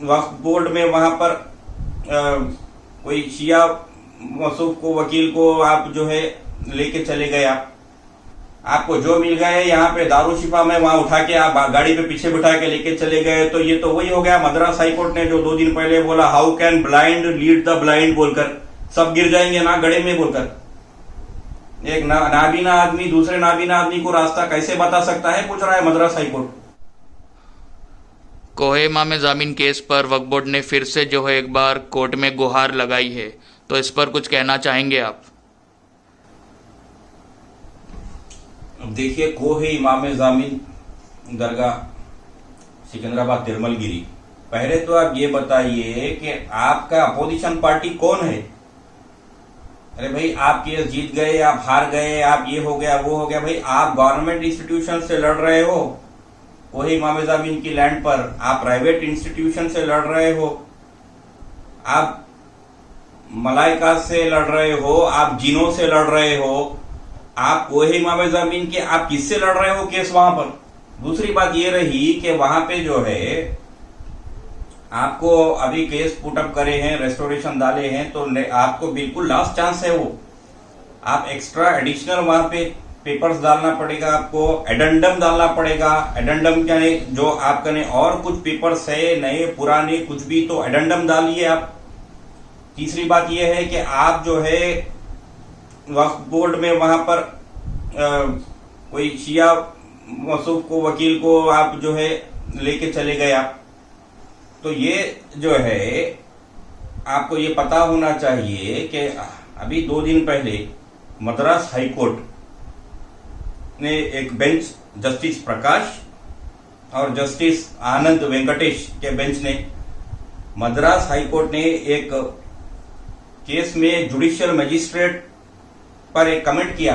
वक्फ board में वहां पर कोई शिया मसूफ को वकील को आप जो है लेके चले गए, आपको जो मिल गए यहाँ पे दारूशिफा में वहां उठा के आप गाड़ी पे पीछे बिठा के लेके चले गए, तो ये तो वही हो गया मद्रास हाईकोर्ट ने जो 2 दिन पहले बोला how can blind lead the blind बोलकर, सब गिर जाएंगे ना गड़े में बोलकर। एक नाबीना आदमी दूसरे नाबीना आदमी को रास्ता कैसे बता सकता है, पूछ रहा है मद्रास हाईकोर्ट। कोहिमा में जामीन केस पर वक्फ बोर्ड ने फिर से जो है एक बार कोर्ट में गुहार लगाई है, तो इस पर कुछ कहना चाहेंगे आप? अब देखिए, कोहे इमाम जामीन दरगाह सिकंदराबाद तिरमलगिरी, पहले तो आप ये बताइए कि आपका अपोजिशन पार्टी कौन है। अरे भाई, आप केस जीत गए, आप हार गए, आप ये हो गया वो हो गया, भाई आप गवर्नमेंट इंस्टीट्यूशन से लड़ रहे हो कोहे इमाम जामीन की लैंड पर, आप प्राइवेट इंस्टीट्यूशन से लड़ रहे हो, आप मलाइका से लड़ रहे हो, आप जिनों से लड़ रहे हो, आप कोहे इमाम जामीन के आप किससे लड़ रहे हो केस वहां पर। दूसरी बात ये रही कि वहां पे जो है आपको अभी केस पुटअप करे हैं, रेस्टोरेशन डाले हैं, तो आपको बिल्कुल लास्ट चांस है वो, आप एक्स्ट्रा एडिशनल वहां पे पेपर्स डालना पड़ेगा, आपको एडेंडम डालना पड़ेगा। एडेंडम क्या है, जो आपका ने और कुछ पेपर्स है नए पुराने कुछ भी, तो एडेंडम डालिए आप। तीसरी बात यह है कि आप जो है वक्फ बोर्ड में वहां पर कोई शिया मसूफ को वकील को आप जो है लेके चले गए, तो ये जो है आपको ये पता होना चाहिए कि अभी 2 दिन पहले मद्रास हाईकोर्ट ने एक बेंच, जस्टिस प्रकाश और जस्टिस आनंद वेंकटेश के बेंच ने, मद्रास हाईकोर्ट ने एक केस में जुडिशियल मजिस्ट्रेट पर एक कमेंट किया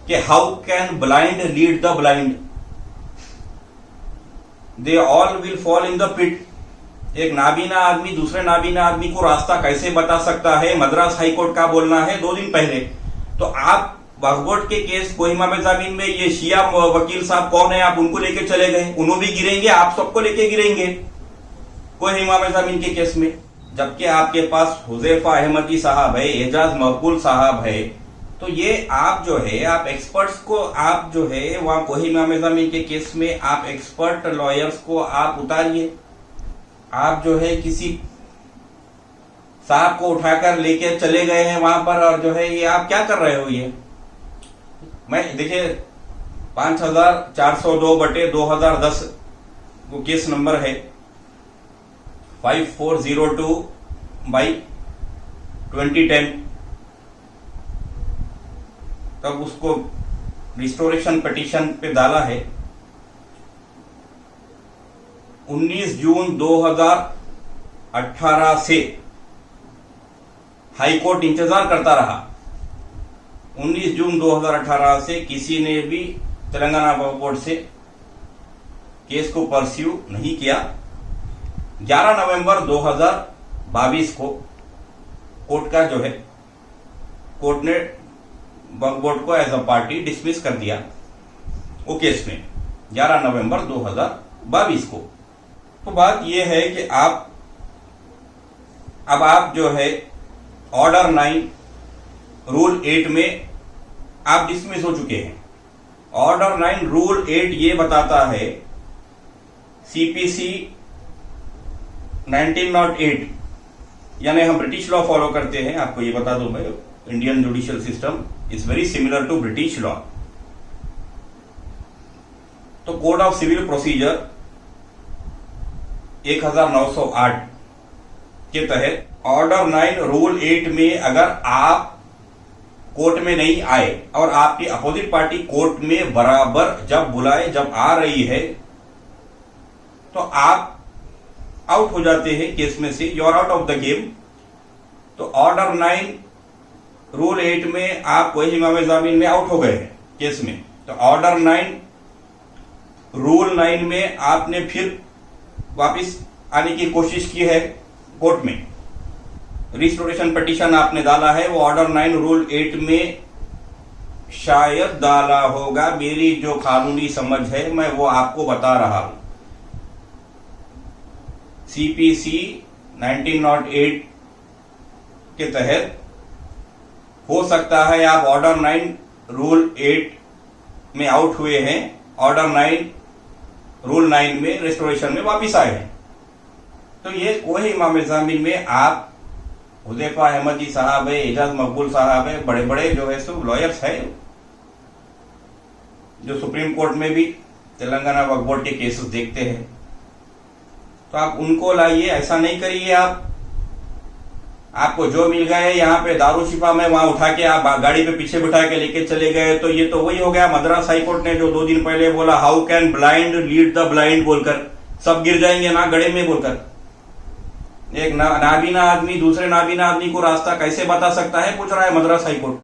कि how can blind lead the blind, they all will fall in the pit. एक नाबीना आदमी दूसरे नाबीना आदमी को रास्ता कैसे बता सकता है, मद्रास हाईकोर्ट का बोलना है 2 दिन पहले। तो आप वक्फ बोर्ड के केस कोहिमा में जामीन में ये शिया वकील साहब कौन है, आप उनको लेके चले गए, उन्होंने भी गिरेंगे, आप सबको लेके गिरेंगे कोहिमा में जामीन के केस में। जबकि आपके पास हुजैफा अहमदी साहब है, एजाज मकबूल साहब है, तो ये आप जो है आप एक्सपर्ट्स को आप जो है वहां कोहिमा में जामीन के केस में आप एक्सपर्ट लॉयर्स को आप उतारिए। आप जो है किसी साहब को उठाकर लेके चले गए हैं वहां पर, और जो है ये आप क्या कर रहे हो। ये मैं देखिए 5402/2010 वो केस नंबर है 5402/2010, तब उसको रिस्टोरेशन पिटीशन पे डाला है। 19 जून 2018 से हाईकोर्ट इंतजार करता रहा। 19 जून 2018 से किसी ने भी तेलंगाना वक्फ बोर्ड से केस को परस्यू नहीं किया। 11 नवंबर 2022 को कोर्ट का जो है कोर्ट ने वक्फ बोर्ड को एज अ पार्टी डिसमिस कर दिया वो केस में 11 नवंबर 2022 को। तो बात यह है कि अब आप जो है ऑर्डर 9 रूल 8 में आप डिसमिस हो चुके हैं। ऑर्डर 9 रूल 8 ये बताता है सीपीसी 1908, यानी हम ब्रिटिश लॉ फॉलो करते हैं। आपको ये बता दूं मैं, Indian judicial system is very similar to British law. तो कोड ऑफ सिविल प्रोसीजर 1908 के तहत ऑर्डर 9 रूल 8 में अगर आप कोर्ट में नहीं आए और आपकी अपोजिट पार्टी कोर्ट में बराबर जब बुलाए जब आ रही है, तो आप आउट हो जाते हैं केस में से, you are out of the game. तो ऑर्डर 9 रूल 8 में आप कोई इमाम जामीन में आउट हो गए हैं केस में। तो ऑर्डर 9 रूल 9 में आपने फिर वापिस आने की कोशिश की है कोर्ट में, रिस्टोरेशन पिटीशन आपने डाला है, वो ऑर्डर 9 रूल 8 में शायद डाला होगा। मेरी जो कानूनी समझ है मैं वो आपको बता रहा हूं। सीपीसी 1908 के तहत हो सकता है आप ऑर्डर 9 रूल 8 में आउट हुए हैं, ऑर्डर 9 रूल 9 में रेस्टोरेशन में वापिस आए हैं। तो ये कोहे इमाम ज़ामिन में आप हुदैफा अहमदी साहब है, एजाज मकबूल साहब है, बड़े बड़े जो है सो लॉयर्स है जो सुप्रीम कोर्ट में भी तेलंगाना वक्फ बोर्ड के केसेस देखते हैं। तो आप उनको लाइए, ऐसा नहीं करिए। आपको जो मिल गए यहाँ पे दारूशिफा में, वहां उठा के आप गाड़ी पे पीछे बिठा के लेके चले गए, तो ये तो वही हो गया मद्रास हाई कोर्ट ने जो 2 दिन पहले बोला, how can blind lead the blind बोलकर, सब गिर जाएंगे ना गड़े में बोलकर। एक नाबीना आदमी दूसरे नाबीना आदमी को रास्ता कैसे बता सकता है, पूछ रहा है मद्रास हाई कोर्ट।